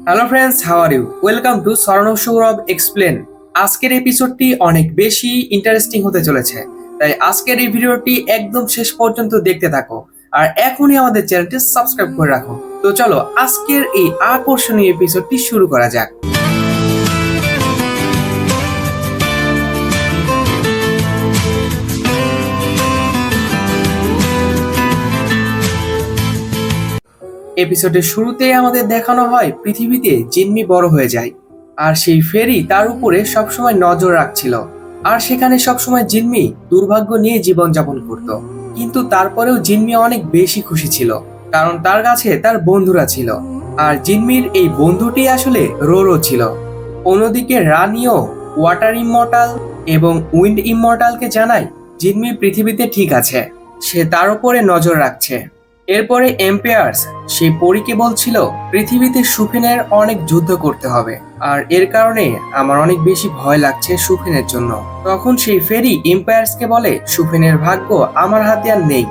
Hello friends, how are you? Welcome to Swarnab Sourav explain. আজকের এপিসোডটি অনেক বেশি ইন্টারেস্টিং হতে চলেছে, তাই আজকের এই ভিডিওটি একদম শেষ পর্যন্ত দেখতে থাকো আর এখনই আমাদের চ্যানেলটি সাবস্ক্রাইব করে রাখো। তো চলো আজকের এই আকর্ষণীয় এপিসোডটি শুরু করা যাক। এপিসোডের শুরুতেই আমাদের দেখানো হয় পৃথিবীতে জিম্মি বড় হয়ে যায়, আর সেই ফেরি তার উপরে সবসময় নজর রাখছিল। আর সেখানে সবসময় জিম্মি দুর্ভাগ্য নিয়ে জীবনযাপন করত। কিন্তু তারপরেও জিম্মি অনেক বেশি খুশি ছিল, কারণ তার কাছে তার বন্ধুরা ছিল। আর জিম্মির এই বন্ধুটি আসলে রোরো ছিল। অন্যদিকে রানিও ওয়াটার ইমমর্টাল এবং উইন্ড ইমমর্টালকে জানায় জিম্মি পৃথিবীতে ঠিক আছে, সে তার উপরে নজর রাখছে। এরপরে এম্পায়ার্স সেই পরীকে বলছিল পৃথিবীতে সুফেনের অনেক যুদ্ধ করতে হবে, আর এর কারণে আমার অনেক বেশি ভয় লাগছে সুফেনের জন্য। তখন সেই ফেরি এম্পায়ার্সকে বলে সুফেনের ভাগ্য আমার হাতে আর নেই,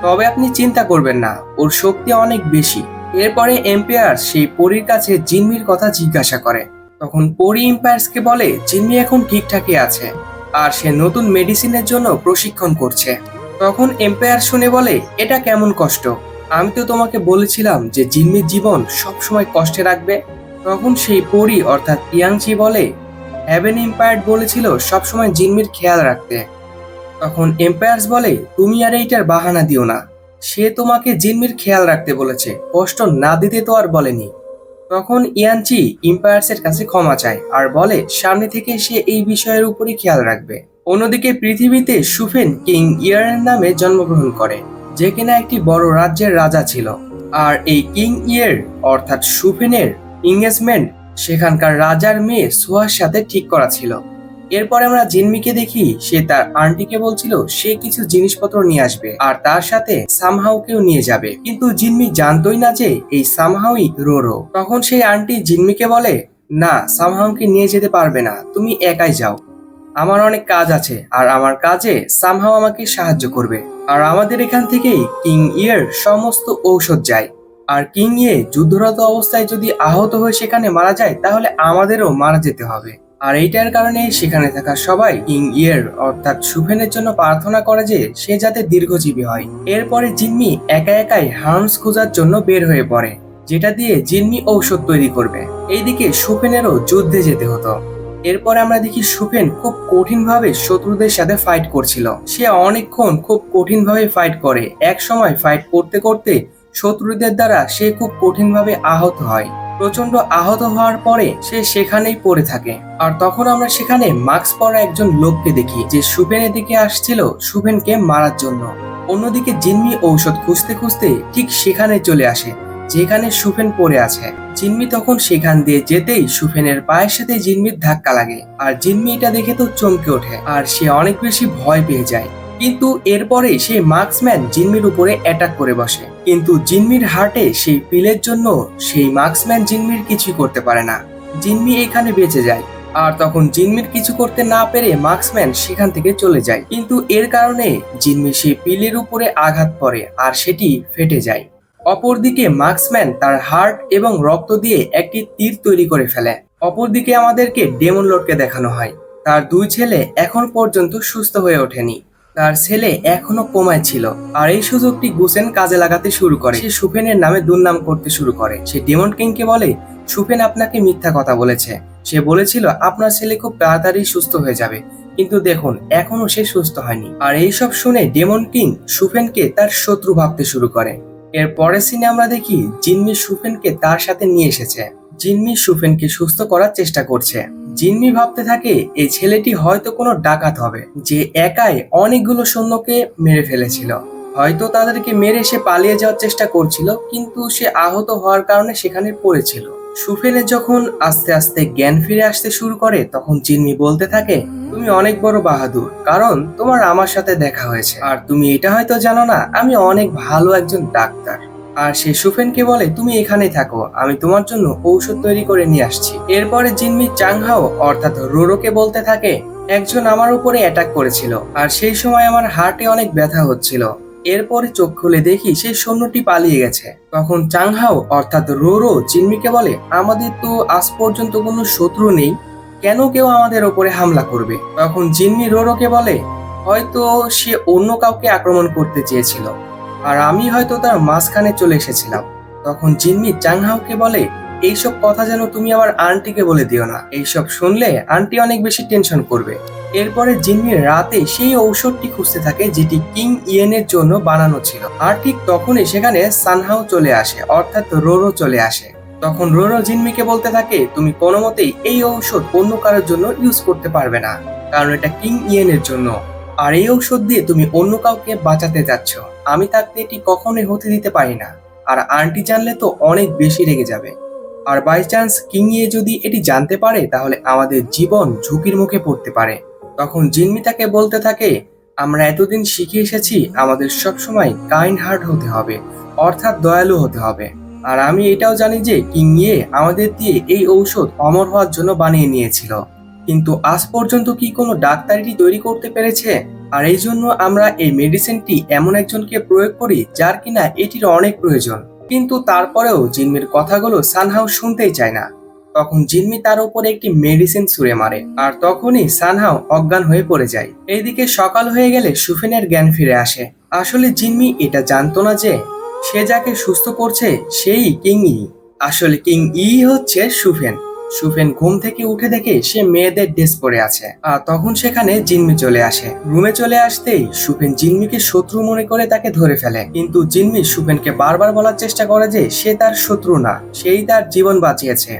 তবে আপনি চিন্তা করবেন না, ওর শক্তি অনেক বেশি। এরপরে এম্পায়ার্স সেই পরীর কাছে জিম্মির কথা জিজ্ঞাসা করে। তখন পরী এম্পায়ার্সকে বলে জিম্মি এখন ঠিকঠাকই আছে, আর সে নতুন মেডিসিনের জন্য প্রশিক্ষণ করছে। তখন এম্পায়ার শুনে বলে এটা কেমন কষ্ট, আমি তো তোমাকে বলেছিলাম যে জিম্মির জীবন সবসময় কষ্টে রাখবে। তখন সেই পরী অর্থাৎ ইয়াংচি বলে হ্যাভেন এম্পায়ার বলেছিল সবসময় জিম্মির খেয়াল রাখতে। তখন এম্পায়ার্স বলে তুমি আর এইটার বাহানা দিও না, সে তোমাকে জিম্মির খেয়াল রাখতে বলেছে, কষ্ট না দিতে তো আর বলেনি। তখন ইয়ানচি এম্পায়ার্সের কাছে ক্ষমা চায় আর বলে সামনে থেকে সে এই বিষয়ের উপরই খেয়াল রাখবে। অন্যদিকে পৃথিবীতে সুফেন কিং ইয়ারের নামে জন্মগ্রহণ করে, যে কিনা একটি বড় রাজ্যের রাজা ছিল। আর এই কিং ইয়ের অর্থাৎ সুফেনের এঙ্গেজমেন্ট সেখানকার রাজার মেয়ে সুহার সাথে ঠিক করা ছিল। এরপরে আমরা জিনমিকে দেখি সে তার আন্টিকে বলছিল সে কিছু জিনিসপত্র নিয়ে আসবে আর তার সাথে সামহাউকেও নিয়ে যাবে, কিন্তু জিনমি জানতোই না যে এই সামহাউই রোরো। তখন সেই আন্টি জিনমিকে বলে না, সামহাউকে নিয়ে যেতে পারবে না, তুমি একাই যাও, আমার অনেক কাজ আছে আর আমার কাজে সামহাও আমাকে সাহায্য করবে। আর আমাদের এখান থেকেই কিং ইয়ের সমস্ত ঔষধ যায়, আর কিং ইয়ে যুদ্ধরত অবস্থায় যদি আহত হয়ে সেখানে মারা যায় তাহলে আমাদেরও মারা যেতে হবে। আর এইটার কারণে সেখানে থাকা সবাই কিং ইয়ের অর্থাৎ সুফেনের জন্য প্রার্থনা করে যে সে যাতে দীর্ঘজীবী হয়। এরপরে জিম্মি একা একাই হার্মস খোঁজার জন্য বের হয়ে পড়ে, যেটা দিয়ে জিম্মি ঔষধ তৈরি করবে। এইদিকে সুফেনেরও যুদ্ধে যেতে হতো। এরপরে আমরা দেখি সুফেন খুব কঠিন ভাবে শত্রুদের সাথে ফাইট করছিল। সে অনেকক্ষণ খুব কঠিন ভাবে ফাইট করে, এক সময় ফাইট করতে করতে শত্রুদের দ্বারা সে খুব কঠিন ভাবে আহত হয়। প্রচন্ড আহত হওয়ার পরে সে সেখানেই পড়ে থাকে। আর তখন আমরা সেখানে মাস্ক পরা একজন লোককে দেখি যে সুফেনের দিকে আসছিল সুফেনকে মারার জন্য। অন্যদিকে জিম্মি ঔষধ খুঁজতে খুঁজতে ঠিক সেখানে চলে আসে যেখানে সুফেন পড়ে আছে। জিম্মি তখন সেখান দিয়ে যেতেই সুফেনের পায়ের সাথে জিম্মির ধাক্কা লাগে, আর জিম্মি এটা দেখে তো চমকে ওঠে আর সে অনেক বেশি ভয় পেয়ে যায়। কিন্তু এরপরে সেই মার্কসম্যান জিম্মির উপরে অ্যাটাক করে বসে, কিন্তু জিম্মির হার্টে সেই পিলের জন্য সেই মার্কসম্যান জিম্মির কিছুই করতে পারে না। জিম্মি এখানে বেঁচে যায়। আর তখন জিম্মির কিছু করতে না পেরে মার্কসম্যান সেখান থেকে চলে যায়, কিন্তু এর কারণে জিম্মি সেই পিলের উপরে আঘাত পড়ে আর সেটি ফেটে যায়। অপরদিকে মার্কসম্যান তার হার্ট এবং রক্ত দিয়ে একটি তীর তৈরি করে ফেলে। অপরদিকে আমাদেরকে ডেমন লর্ডকে দেখানো হয়, তার দুই ছেলে এখন পর্যন্ত সুস্থ হয়ে ওঠেনি, তার ছেলে এখনো কোমায় ছিল। আর এই সুযোগটি গুসেন কাজে লাগাতে শুরু করে, সে সুফেনের নামে দুর্নাম করতে শুরু করে। সে ডেমন কিংকে বলে সুফেন আপনাকে মিথ্যা কথা বলেছে, সে বলেছিল আপনার ছেলে খুব তাড়াতাড়ি সুস্থ হয়ে যাবে, কিন্তু দেখুন এখনো সে সুস্থ হয়নি। আর এইসব শুনে ডেমন কিং সুফেনকে তার শত্রু ভাবতে শুরু করে। এর পরের সিনে আমরা দেখি জিম্মি সুফেনকে তার সাথে নিয়ে এসেছে। জিম্মি সুফেনকে সুস্থ করার চেষ্টা করছে। জিম্মি ভাবতে থাকে এই ছেলেটি হয়তো কোনো ডাকাত হবে, যে একাই অনেকগুলো সৈন্যকে মেরে ফেলেছিল। হয়তো তাদেরকে মেরে সে পালিয়ে যাওয়ার চেষ্টা করছিল, কিন্তু সে আহত হওয়ার কারণে সেখানে পড়েছিল। সুফেনের যখন আস্তে আস্তে জ্ঞান ফিরে আসতে শুরু করে তখন জিম্মি বলতে থাকে তুমি অনেক বড় বাহাদুর, কারণ তোমার আমার সাথে দেখা হয়েছে, আর তুমি এটা হয়তো জানো না আমি অনেক ভালো একজন ডাক্তার। আর সে সুফেনকে বলে তুমি এখানেই থাকো, আমি তোমার জন্য ঔষধ তৈরি করে নিয়ে আসছি। এরপরে জিম্মি চাংহাও অর্থাৎ রোরোকে বলতে থাকে একজন আমার উপরে অ্যাটাক করেছিল, আর সেই সময় আমার হার্টে অনেক ব্যথা হচ্ছিল, এরপরে চোখ খুলে দেখি সেই সৈন্যটি পালিয়ে গেছে। তখন চাংহাও অর্থাৎ রোরো জিনমিকে বলে, আমাদের তো আজ পর্যন্ত কোনো শত্রু নেই, কেন কেউ আমাদের ওপরে হামলা করবে? তখন জিনমি রোরোকে বলে, হয়তো সে অন্য কাউকে আক্রমণ করতে চেয়েছিল, আর আমি হয়তো তার মাঝখানে চলে এসেছিলাম। তখন জিনমি চাংহাওকে বলে, এইসব কথা যেন তুমি আমার আন্টিকে বলে দিও না, এইসব শুনলে আন্টি অনেক বেশি টেনশন করবে। এরপরে জিনমি রাতে সেই ঔষধটি খুঁজতে থাকে যেটি কিং ইয়েনের জন্য বানানো ছিল। আর ঠিক তখনই সেখানে সানহাও চলে আসে, অর্থাৎ রোরো চলে আসে। তখন রোরো জিনমিকে বলতে থাকে, তুমি কোনো মতেই এই ঔষধ অন্য কারোর জন্য ইউজ করতে পারবে না, কারণ এটা কিং ইয়েনের জন্য। আর এই ঔষধ দিয়ে তুমি অন্য কাউকে বাঁচাতে যাচ্ছ, আমি থাকতে এটি কখনোই হতে দিতে পারি না। আর আন্টি জানলে তো অনেক বেশি রেগে যাবে। আর বাই চান্স কিং ইয়ে যদি এটি জানতে পারে তাহলে আমাদের জীবন ঝুঁকির মুখে পড়তে পারে। তখন জিনমি তাকে বলতে থাকে, আমরা এতদিন শিখে এসেছি আমাদের সবসময় কাইন্ড হার্ট হতে হবে, অর্থাৎ দয়ালু হতে হবে। আর আমি এটাও জানি যে কিং ইয়ে আমাদের দিয়ে এই ঔষধ অমর হওয়ার জন্য বানিয়ে নিয়েছিল, কিন্তু আজ পর্যন্ত কি কোনো ডাক্তারই তৈরি করতে পেরেছে? আর এই জন্য আমরা এই মেডিসিনটি এমন একজনকে প্রয়োগ করি যার কিনা এটির অনেক প্রয়োজন। কিন্তু তারপরেও জিনমির কথাগুলো সানহাও শুনতেই চায় না। তখন জিনমি তার উপরে একটি মেডিসিন ছুঁড়ে মারে, আর তখনই সানহাও অজ্ঞান হয়ে পড়ে যায়। এইদিকে সকাল হয়ে গেলে সুফেনের জ্ঞান ফিরে আসে। আসলে জিনমি এটা জানতো না যে সে যাকে সুস্থ করছে সেই কিং ই। আসলে কিং ই হচ্ছে সুফেন। সুফেন ঘুম থেকে উঠে দেখে সে মেয়েদের ড্রেস পরে আছে, আর তখন সেখানে জিনমি চলে আসে। রুমে চলে আসতেই সুফেন জিনমিকে শত্রু মনে করে তাকে ধরে ফেলে, কিন্তু জিনমি সুফেনকে বারবার বলার চেষ্টা করে যে সে তার শত্রু না, সেই তার জীবন বাঁচিয়েছে।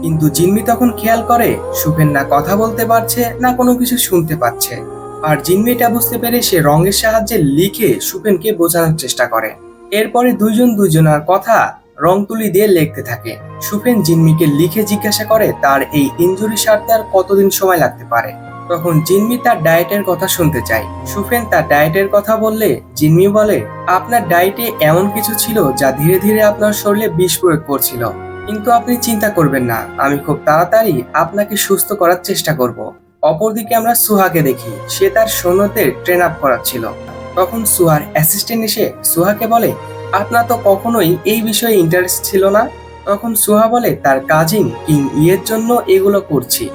কিন্তু জিনমি তখন খেয়াল করে সুফেন না কথা বলতে পারছে না কোনো কিছু শুনতে পাচ্ছে। আর জিনমি এটা বুঝতে পেরে সে রঙের সাহায্যে লিখে সুফেনকে বোঝানোর চেষ্টা করে। এরপরে দুইজন দুইজনের কথা রং তুলি দিয়ে লিখতে থাকে। সুফেন জিনমিকে লিখে জিজ্ঞাসা করে তার এই ইনজুরি সারতে আর কতদিন সময় লাগতে পারে। তখন জিনমি তার ডায়েটের কথা শুনতে চায়। সুফেন তার ডায়েটের কথা বললে জিনমি বলে, আপনার ডায়েটে এমন কিছু ছিল যা ধীরে ধীরে আপনার শরীরে বিষ প্রয়োগ করছিল, কিন্তু আপনি চিন্তা করবেন না, আমি খুব তাড়াতাড়ি আপনাকে সুস্থ করার চেষ্টা করব। অপরদিকে আমরা সুহাকে দেখি, সে তার সৈন্যদের ট্রেন আপ করাচ্ছিল। তখন সুহার অ্যাসিস্ট্যান্ট এসে সুহাকে বলে, আপনার তো কখনোই এই বিষয়ে ইন্টারেস্ট ছিল না। তখন সুহা বলে, তার কাজিন কিং ইয়ের জন্য এগুলো করছি।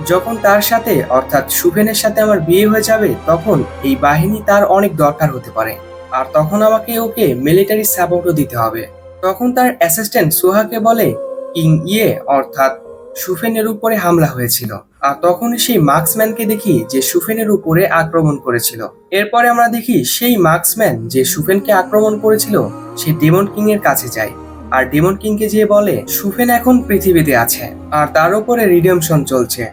যখন তার সাথে অর্থাৎ সুফেনের সাথে আমার বিয়ে হয়ে যাবে তখন এই বাহিনী তার অনেক দরকার হতে পারে, আর তখন আমাকে ওকে মিলিটারি সাপোর্টও দিতে হবে। তখন তার অ্যাসিস্ট্যান্ট সুহাকে বলে, কিং ইয়ে অর্থাৎ সুফেনের উপরে হামলা হয়েছিল, আর তখনই সেই মার্কসম্যানকে দেখি যে সুফেনের উপরে আক্রমণ করেছিল। এরপরে আমরা দেখি সেই মার্কসম্যান যে সুফেনকে আক্রমণ করেছিল সে ডেমন কিং এর কাছে যায়, আর ডেমন কিংকে যে বলে সুফেন এখন পৃথিবীতে আছে আর তার উপরে রিডেমশন চলছে।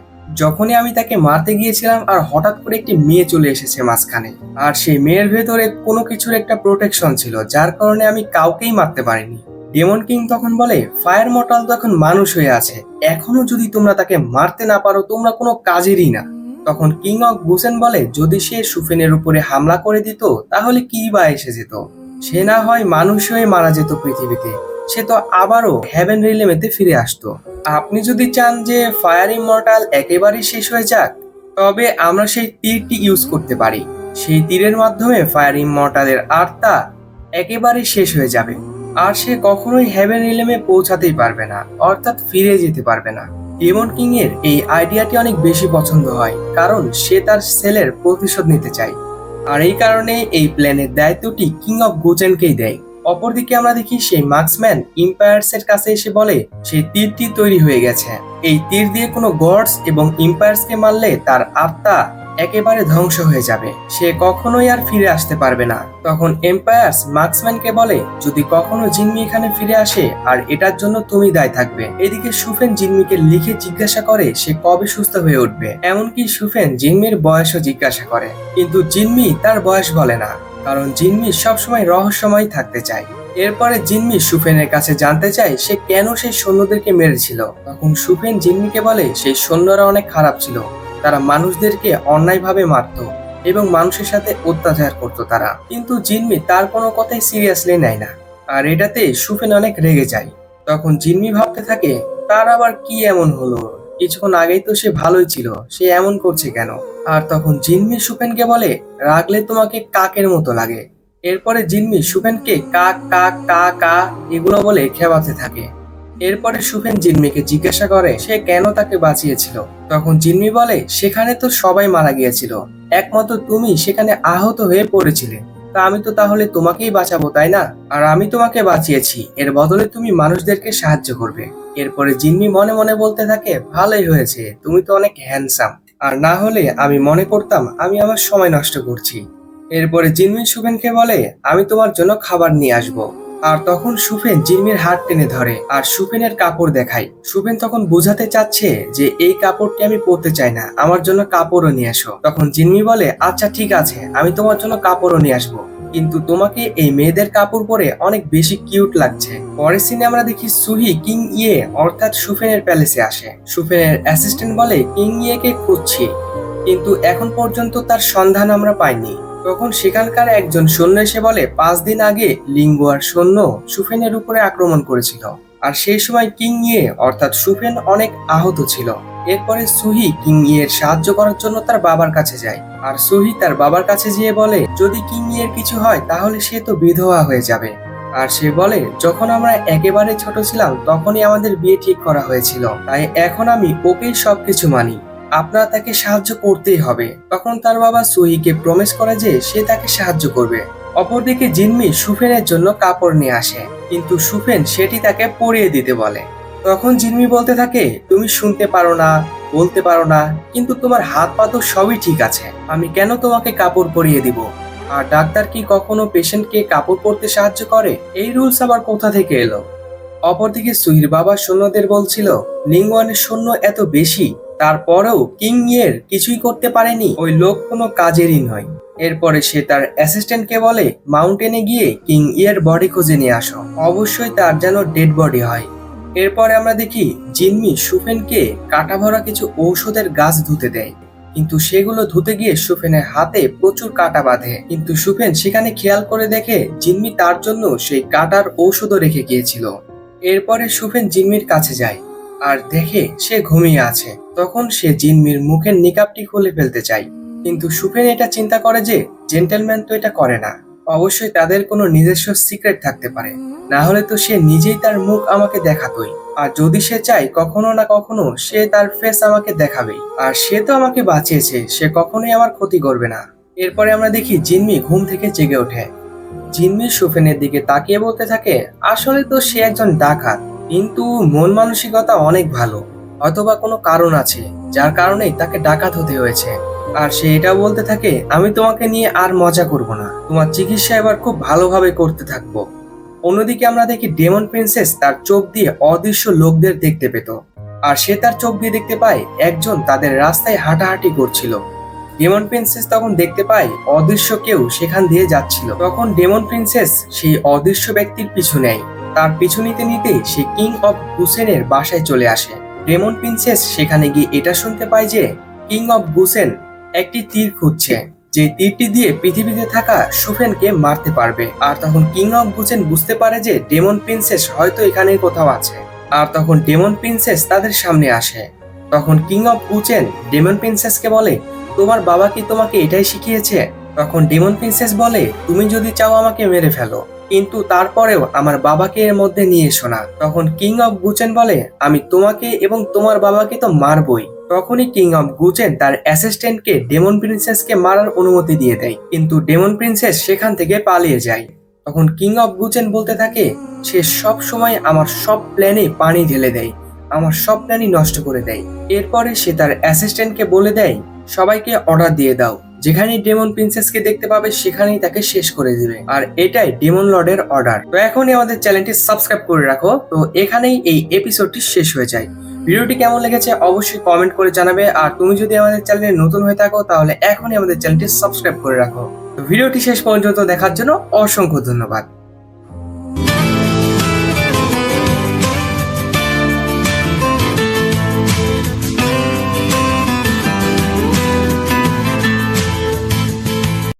যখনই আমি তাকে মারতে গিয়েছিলাম আর হঠাৎ করে একটি মেয়ে চলে এসেছে মাঝখানে, আর সেই মেয়ের ভেতরে কোনো কিছুর একটা প্রোটেকশন ছিল যার কারণে আমি কাউকেই মারতে পারিনি। ডেমন কিং তখন বলে, ফায়ার মর্টাল তো এখন মানুষ হয়ে আছে, এখনো যদি তোমরা তাকে মারতে না পারো তোমরা কোনো কাজেরই না। তখন কিং অফ গুসেন বলে, যদি সে সুফেনের উপরে হামলা করে দিত তাহলে কি বা এসে যেত, সে না হয় মানুষ হয়ে মারা যেত পৃথিবীতে, সে তো আবারও হেভেন রিলেমেতে ফিরে আসতো। আপনি যদি চান যে ফায়ার ইমমর্টাল একেবারেই শেষ হয়ে যাক, তবে আমরা সেই তীরটি ইউজ করতে পারি। সেই তীরের মাধ্যমে ফায়ার ইমমর্টালের আত্মা একেবারে শেষ হয়ে যাবে, আর সে কখনোই হেভেন রিলেমে পৌঁছাতেই পারবে না, অর্থাৎ ফিরে যেতে পারবে না। ডেমন কিং এর এই আইডিয়াটি অনেক বেশি পছন্দ হয়, কারণ সে তার ছেলের প্রতিশোধ নিতে চায়, আর এই কারণে এই প্ল্যানের দায়িত্বটি কিং অফ গুচেনকেই দেয়। অপরদিকে আমরা দেখি সেই মার্কসম্যান ইম্পায়ার্স এর কাছে এসে বলে সেই তীরটি তৈরি হয়ে গেছে, এই তীর দিয়ে কোনো গডস এবং ইম্পায়ার্সকে মারলে তার আত্মা একেবারে ধ্বংস হয়ে যাবে, সে কখনোই আর ফিরে আসতে পারবে না। তখন এম্পায়ার্স মার্কসম্যানকে বলে, যদি কখনো জিনমি এখানে ফিরে আসে আর এটার জন্য তুমি দায় থাকবে। এদিকে সুফেন জিনমিকে লিখে জিজ্ঞাসা করে সে কবে সুস্থ হয়ে উঠবে, এমনকি সুফেন জিনমির বয়সও জিজ্ঞাসা করে, কিন্তু জিনমি তার বয়স বলে না, কারণ জিনমি সবসময় রহস্যময় থাকতে চায়। এরপরে জিনমি সুফেনের কাছে জানতে চায় সে কেন সেই সৈন্যদেরকে মেরেছিল। তখন সুফেন জিনমিকে বলে সেই সৈন্যরা অনেক খারাপ ছিল, তারা মানুষদেরকে অন্যায়ভাবে মারত এবং মানুষের সাথে অত্যাচার করত তারা, কিন্তু জিনমি তার কোনো কথাই সিরিয়াসলি নেয় না, আর এটাতে সুফেন অনেক রেগে যায়। তখন জিনমি ভাবতে থাকে তার আবার কি এমন হলো, কিছুক্ষণ আগেই তো সে ভালোই ছিল, সে এমন করছে কেন। আর তখন জিনমি সুফেনকে বলে, রাগলে তোমাকে কাকের মতো লাগে, এরপরে জিম্মি সুফেনকে কা কা কা কা এগুলো বলে খেপাতে থাকে। এরপরে সুফেন জিম্মিকে জিজ্ঞাসা করে সে কেন তাকে বাঁচিয়েছিল। তখন জিম্মি বলে সেখানে তো সবাই মারা গিয়েছিল, একমাত্র তুমি সেখানে আহত হয়ে পড়েছিলে, তা আমি তো তাহলে তোমাকেই বাঁচাবো তাই না? আর আমি তোমাকে বাঁচিয়েছি, এর বদলে তুমি মানুষদেরকে সাহায্য করবে। এরপরে জিম্মি মনে মনে বলতে থাকে ভালোই হয়েছে, তুমি তো অনেক হ্যান্ডসাম, আর না হলে আমি মনে করতাম আমি আমার সময় নষ্ট করছি। এরপরে জিম্মি সুফেনকে বলে আমি তোমার জন্য খাবার নিয়ে আসবো। আর তখন সুফেন জিম্মির হাত টেনে ধরে আর সুফেনের কাপড় দেখায়। সুফেন তখন বোঝাতে চাচ্ছে যে এই কাপড়টি আমি পরতে চাই না, আমার জন্য কাপড়ও নিয়ে আসো। তখন জিম্মি বলে আচ্ছা ঠিক আছে, আমি তোমার জন্য কাপড়ও নিয়ে আসবো, কিন্তু তোমাকে এই মেয়েদের কাপড় পরে অনেক বেশি কিউট লাগছে। পরের সিনে আমরা দেখি সুহি কিং ইয়ে অর্থাৎ সুফেনের প্যালেসে আসে। সুফেনের অ্যাসিস্ট্যান্ট বলে কিং ইয়েকে খুঁজছি, কিন্তু এখন পর্যন্ত তার সন্ধান আমরা পাইনি। তখন সেখানকার একজন সৈন্য এসে বলে 5 দিন আগে লিঙ্গুয়ার সৈন্য সুফেনের উপরে আক্রমণ করেছিল, আর সেই সময় কিং ইয়ে অর্থাৎ সুফেন অনেক আহত ছিল। এরপরে সুহি কিং ইয়ের সাহায্য করার জন্য তার বাবার কাছে যায়, আর সুহি তার বাবার কাছে গিয়ে বলে যদি কিং ইয়ের কিছু হয় তাহলে সে তো বিধবা হয়ে যাবে। আর সে বলে যখন আমরা একেবারে ছোট ছিলাম তখনই আমাদের বিয়ে ঠিক করা হয়েছিল, তাই এখন আমি ওকেই সবকিছু মানি, আপনার তাকে সাহায্য করতেই হবে। তখন তার বাবা সুহিকে প্রমিস করে যে সে তাকে সাহায্য করবে। অপরদিকে জিম্মি সুফেনের জন্য কাপড় নিয়ে আসে, কিন্তু সুফেন সেটি তাকে পরিয়ে দিতে বলে। তখন জিম্মি বলতে থাকে তুমি শুনতে পারো না, বলতে পারো না, কিন্তু তোমার হাত পা তো সবই ঠিক আছে, আমি কেন তোমাকে কাপড় পরিয়ে দিব? আর ডাক্তার কি কখনো পেশেন্টকে কাপড় পরতে সাহায্য করে? এই রুলস আবার কোথা থেকে এলো? অপরদিকে সুহির বাবা সৈন্যদের বলছিল লিঙ্গুয়ানের সৈন্য এত বেশি, তারপরেও কিং ইয়ের কিছুই করতে পারেনি, ওই লোক কোনো কাজেরই নয়। এরপরে সে তার অ্যাসিস্ট্যান্টকে বলে মাউন্টেনে গিয়ে কিং ইয়ের বডি খুঁজে নিয়ে আসো, অবশ্যই তার যেন ডেড বডি হয়। এরপরে আমরা দেখি জিম্মি সুফেনকে কাটা ভরা কিছু ঔষধের গাছ ধুতে দেয়, কিন্তু সেগুলো ধুতে গিয়ে সুফেনের হাতে প্রচুর কাটা বাঁধে। কিন্তু সুফেন সেখানে খেয়াল করে দেখে জিম্মি তার জন্য সেই কাটার ঔষধও রেখে গিয়েছিল। এরপরে সুফেন জিম্মির কাছে যায় আর দেখে সে ঘুমিয়ে আছে। তখন সে জিম্মির মুখের নিকাবটি খুলে ফেলতে চায়, কিন্তু সুফেন এটা চিন্তা করে যে জেন্টেলম্যান তো এটা করে না, অবশ্যই তাদের কোনো নিজস্ব সিক্রেট থাকতে পারে, না হলে তো সে নিজেই তার মুখ আমাকে দেখাতোই, আর যদি সে চায় কখনো না কখনো সে তার ফেস আমাকে দেখাবেই, আর সে তো আমাকে বাঁচিয়েছে, সে কখনোই আমার ক্ষতি করবে না। এরপরে আমরা দেখি জিম্মি ঘুম থেকে জেগে ওঠে। জিম্মি সুফেনের দিকে তাকিয়ে বলতে থাকে আসলে তো সে একজন ডাকাত, কিন্তু মন মানসিকতা অনেক ভালো, অথবা কোনো কারণ আছে যার কারণেই তাকে ডাকাত হতে হয়েছে। আর সে এটা বলতে থাকে আমি তোমাকে নিয়ে আর মজা করব না, তোমার চিকিৎসা এবার খুব ভালোভাবে করতে থাকবো। অন্যদিকে আমরা দেখি ডেমন প্রিন্সেস তার চোখ দিয়ে অদৃশ্য লোকদের দেখতে পেত, আর সে তার চোখ দিয়ে দেখতে পায় একজন তাদের রাস্তায় হাঁটাহাঁটি করছিল। ডেমন প্রিন্সেস তখন দেখতে পায় অদৃশ্য কেউ সেখান দিয়ে যাচ্ছিল। তখন ডেমন প্রিন্সেস সেই অদৃশ্য ব্যক্তির পিছু নেয়, তার পিছু নিতে নিতে সে কিং অফ গুসেনের বাসায় চলে আসে। ডেমন প্রিন্সেস সেখানে গিয়ে এটা শুনতে পায় যে কিং অফ গুসেন একটি তীর খুঁজছে, যে তীরটি দিয়ে পৃথিবীতে থাকা সুফেনকে মারতে পারবে। আর তখন কিং অফ গুসেন বুঝতে পারে যে ডেমন প্রিন্সেস হয়তো এখানে কোথাও আছে, আর তখন ডেমন প্রিন্সেস তাদের সামনে আসে। তখন কিং অফ গুসেন ডেমন প্রিন্সেসকে বলে তোমার বাবা কি তোমাকে এটাই শিখিয়েছে? তখন ডেমন প্রিন্সেস বলে তুমি যদি চাও আমাকে মেরে ফেলো, কিন্তু তারপরেও আমার বাবাকে এর মধ্যে নিয়ে এসো না। তখন কিং অফ গুচেন বলে আমি তোমাকে এবং তোমার বাবাকে তো মারবই। তখনই কিং অফ গুচেন তার অ্যাসিস্ট্যান্টকে ডেমন প্রিন্সেসকে মারার অনুমতি দিয়ে দেয়, কিন্তু ডেমন প্রিন্সেস সেখান থেকে পালিয়ে যায়। তখন কিং অফ গুচেন বলতে থাকে সে সব সময় আমার সব প্ল্যানে পানি ঢেলে দেয়, আমার সব প্ল্যানই নষ্ট করে দেয়। এরপরে সে তার অ্যাসিস্ট্যান্টকে বলে দেয় সবাইকে অর্ডার দিয়ে দাও, যেখানেই ডেমন প্রিন্সেসকে দেখতে পাবে সেখানেই তাকে শেষ করে দিবে, আর এটাই ডেমন লর্ডের অর্ডার। তো এখনই আমাদের চ্যানেলটি সাবস্ক্রাইব করে রাখো। তো এখানেই এই এপিসোডটি শেষ হয়ে যায়। ভিডিওটি কেমন লেগেছে অবশ্যই কমেন্ট করে জানাবে, আর তুমি যদি আমাদের চ্যানেলে নতুন হয়ে থাকো তাহলে এখনই আমাদের চ্যানেলটি সাবস্ক্রাইব করে রাখো। তো ভিডিওটি শেষ পর্যন্ত দেখার জন্য অসংখ্য ধন্যবাদ।